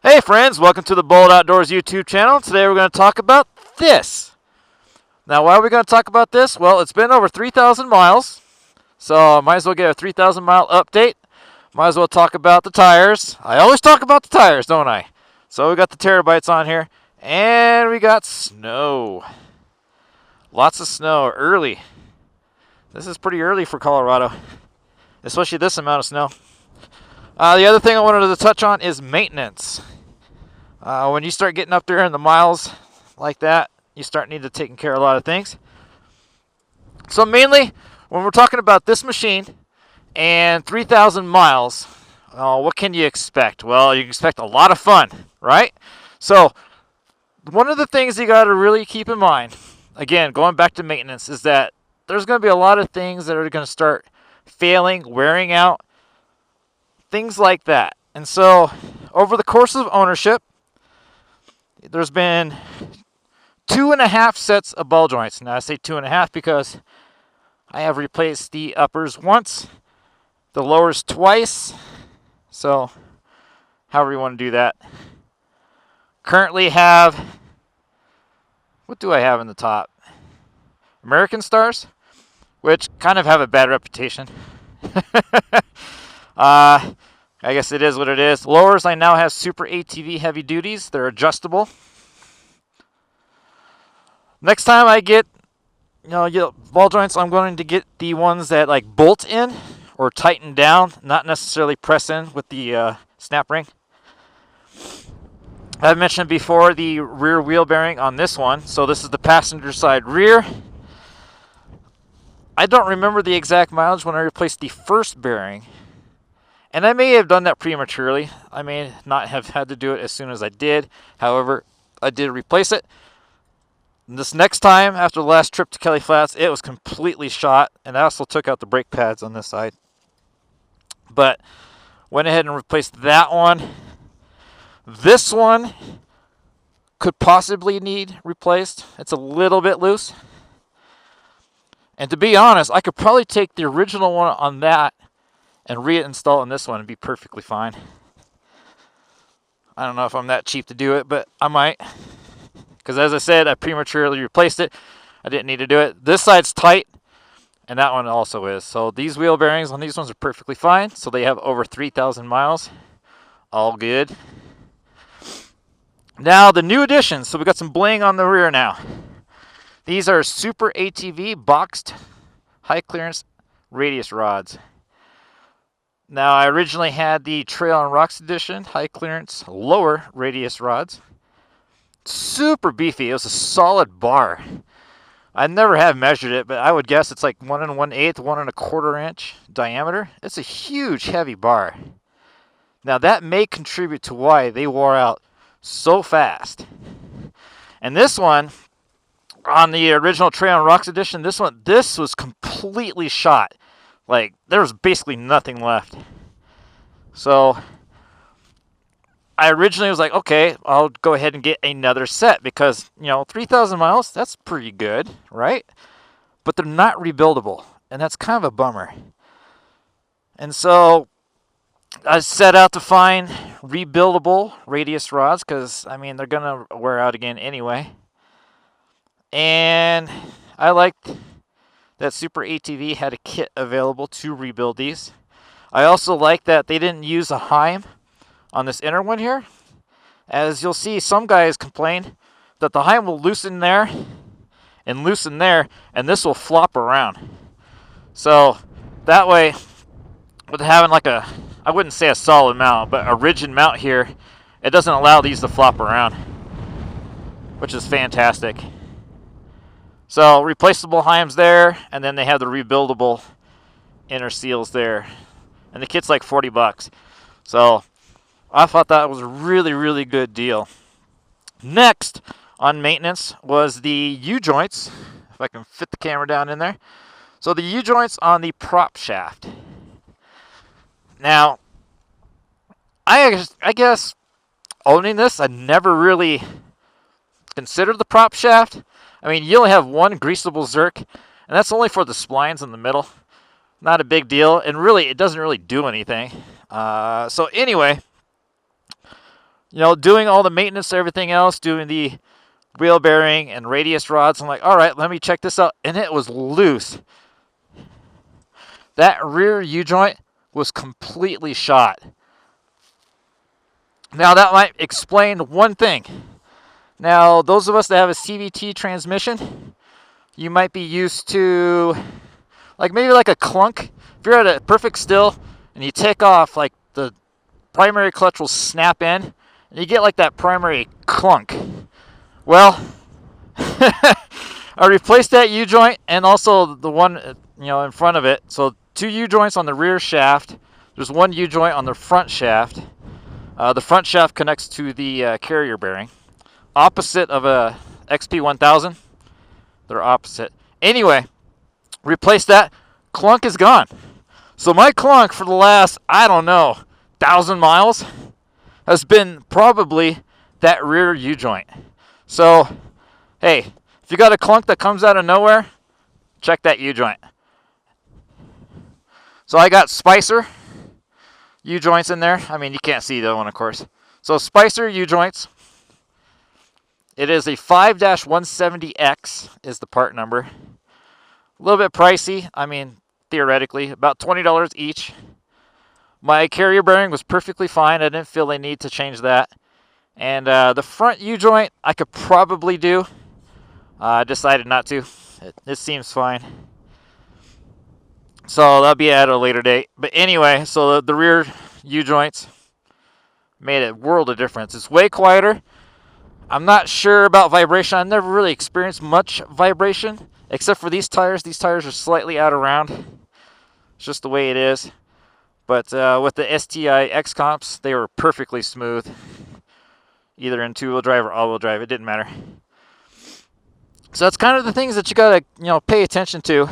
Hey friends, welcome to the Bullitt Outdoors YouTube channel. Today we're going to talk about this. Now why are we going to talk about this? Well, it's been over 3,000 miles, so I might as well get a 3,000 mile update. Might as well talk about the tires. I always talk about the tires, don't I? So we got the Terrabites on here, and we got snow. Lots of snow early. This is pretty early for Colorado, especially this amount of snow. The other thing I wanted to touch on is maintenance. When you start getting up there in the miles like that, you start needing to take care of a lot of things. So mainly, when we're talking about this machine and 3,000 miles, what can you expect? Well, you can expect a lot of fun, right? So one of the things you got to really keep in mind, again, going back to maintenance, is that there's going to be a lot of things that are going to start failing, wearing out, things like that. And so over the course of ownership, there's been 2.5 sets of ball joints. Now I say 2.5 because I have replaced the uppers once, the lowers twice, so however you want to do that. Currently have, what do I have in the top? American Stars, which kind of have a bad reputation. I guess it is what it is. Lowers, I now have Super ATV heavy duties. They're adjustable. Next time I get, ball joints, I'm going to get the ones that like bolt in or tighten down, not necessarily press in with the snap ring. I've mentioned before the rear wheel bearing on this one. So this is the passenger side rear. I don't remember the exact mileage when I replaced the first bearing. And I may have done that prematurely. I may not have had to do it as soon as I did. However, I did replace it. And this next time, after the last trip to Kelly Flats, it was completely shot. And I also took out the brake pads on this side. But went ahead and replaced that one. This one could possibly need replaced. It's a little bit loose. And to be honest, I could probably take the original one on that and reinstall in this one and be perfectly fine. I don't know if I'm that cheap to do it, but I might. Because as I said, I prematurely replaced it. I didn't need to do it. This side's tight, and that one also is. So these wheel bearings on these ones are perfectly fine. So they have over 3,000 miles. All good. Now the new additions. So we got some bling on the rear now. These are Super ATV boxed high clearance radius rods. Now, I originally had the Trail and Rocks edition, high clearance, lower radius rods. Super beefy. It was a solid bar. I never have measured it, but I would guess it's like 1 1/8, 1 1/4 inch diameter. It's a huge, heavy bar. Now, that may contribute to why they wore out so fast. And this one, on the original Trail and Rocks edition, this was completely shot. Like, there was basically nothing left. So, I originally was like, okay, I'll go ahead and get another set because, 3,000 miles, that's pretty good, right? But they're not rebuildable, and that's kind of a bummer. And so, I set out to find rebuildable radius rods because, they're going to wear out again anyway. And I liked that Super ATV had a kit available to rebuild these. I also like that they didn't use a Heim on this inner one here. As you'll see, some guys complain that the Heim will loosen there and loosen there, and this will flop around. So that way, with having like I wouldn't say a solid mount, but a rigid mount here, it doesn't allow these to flop around, which is fantastic. So replaceable Heims there, and then they have the rebuildable inner seals there. And the kit's like $40. So I thought that was a really, really good deal. Next on maintenance was the U-joints, if I can fit the camera down in there. So the U-joints on the prop shaft. Now, I guess owning this, I never really considered the prop shaft. You only have one greasable Zerk, and that's only for the splines in the middle. Not a big deal, and really, it doesn't really do anything. So anyway, you know, doing all the maintenance, everything else, doing the wheel bearing and radius rods. I'm like, all right, let me check this out. And it was loose. That rear U-joint was completely shot. Now, that might explain one thing. Now, those of us that have a CVT transmission, you might be used to, like maybe like a clunk. If you're at a perfect still and you take off, like the primary clutch will snap in, and you get like that primary clunk. Well, I replaced that U-joint and also the one, you know, in front of it. So 2 U-joints on the rear shaft. There's 1 U-joint on the front shaft. The front shaft connects to the carrier bearing. Opposite of a XP 1000. They're opposite. Anyway, replace that. Clunk is gone. So my clunk for the last, I don't know, 1,000 miles has been probably that rear U-joint. So, hey, if you got a clunk that comes out of nowhere, check that U-joint. So I got Spicer U-joints in there. I mean, you can't see that one, of course. So Spicer U-joints. It is a 5-170X is the part number. A little bit pricey. I mean, theoretically, about $20 each. My carrier bearing was perfectly fine. I didn't feel a need to change that. And the front U-joint, I could probably do. I decided not to. It seems fine. So that'll be at a later date. But anyway, so the rear U-joints made a world of difference. It's way quieter. I'm not sure about vibration. I've never really experienced much vibration, except for these tires. These tires are slightly out of round. It's just the way it is. But with the STI X comps, they were perfectly smooth. Either in 2-wheel drive or all-wheel drive. It didn't matter. So that's kind of the things that you gotta, you know, pay attention to.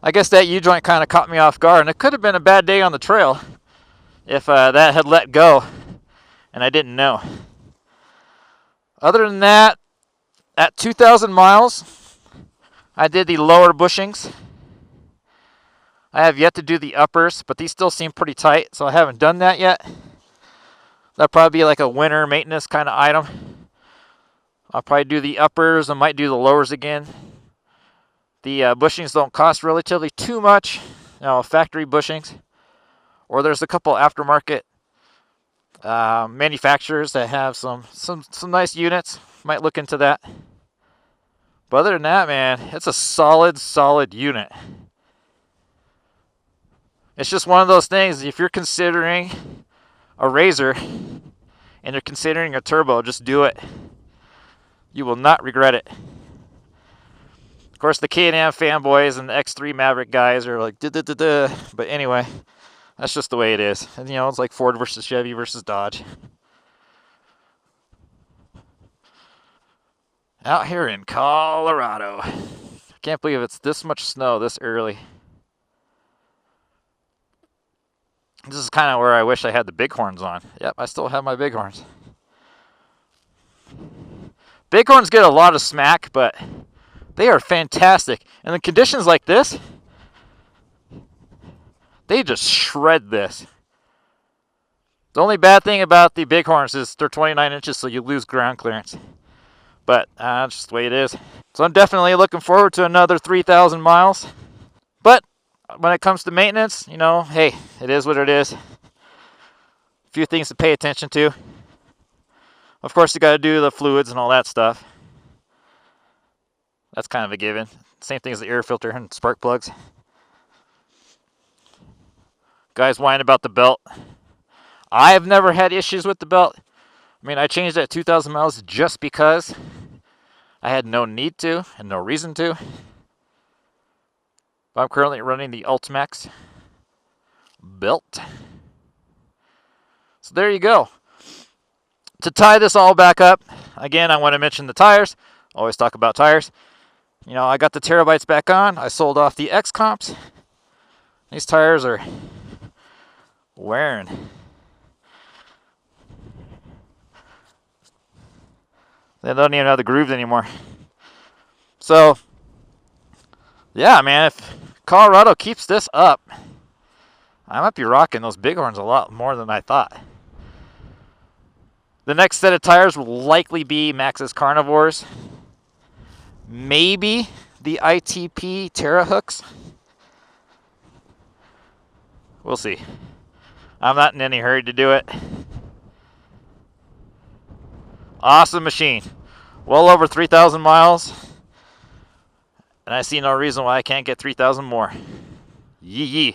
I guess that U-joint kind of caught me off guard, and it could have been a bad day on the trail if that had let go and I didn't know. Other than that, at 2,000 miles, I did the lower bushings. I have yet to do the uppers, but these still seem pretty tight, so I haven't done that yet. That'll probably be like a winter maintenance kind of item. I'll probably do the uppers. I might do the lowers again. The bushings don't cost relatively too much, you know, factory bushings. Or there's a couple aftermarket manufacturers that have some nice units. Might look into that. But other than that, man, it's a solid unit. It's just one of those things. If you're considering a RZR and you're considering a turbo, just do it. You will not regret it. Of course, the K&M fanboys and the X3 Maverick guys are like, duh. But anyway, that's just the way it is. And, you know, it's like Ford versus Chevy versus Dodge. Out here in Colorado. I can't believe it's this much snow this early. This is kind of where I wish I had the bighorns on. Yep, I still have my bighorns. Bighorns get a lot of smack, but they are fantastic. And in conditions like this, they just shred this. The only bad thing about the bighorns is they're 29 inches, so you lose ground clearance. But that's just the way it is. So I'm definitely looking forward to another 3,000 miles. But when it comes to maintenance, you know, hey, it is what it is. A few things to pay attention to. Of course, you got to do the fluids and all that stuff. That's kind of a given. Same thing as the air filter and spark plugs. Guys whine about the belt. I've never had issues with the belt. I mean, I changed it at 2,000 miles just because I had no need to and no reason to. But I'm currently running the Ultimax belt. So there you go. To tie this all back up, again, I want to mention the tires. Always talk about tires. You know, I got the Terrabites back on. I sold off the X comps. These tires are wearing. They don't even have the grooves anymore. So, yeah, man, if Colorado keeps this up, I might be rocking those bighorns a lot more than I thought. The next set of tires will likely be Maxxis Carnivores. Maybe the ITP Terra hooks. We'll see. I'm not in any hurry to do it. Awesome machine. Well over 3,000 miles. And I see no reason why I can't get 3,000 more. Yee yee.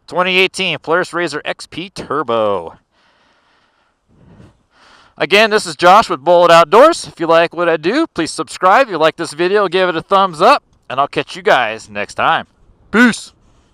2018 Polaris RZR XP Turbo. Again, this is Josh with Bullitt Outdoors. If you like what I do, please subscribe. If you like this video, give it a thumbs up. And I'll catch you guys next time. Peace.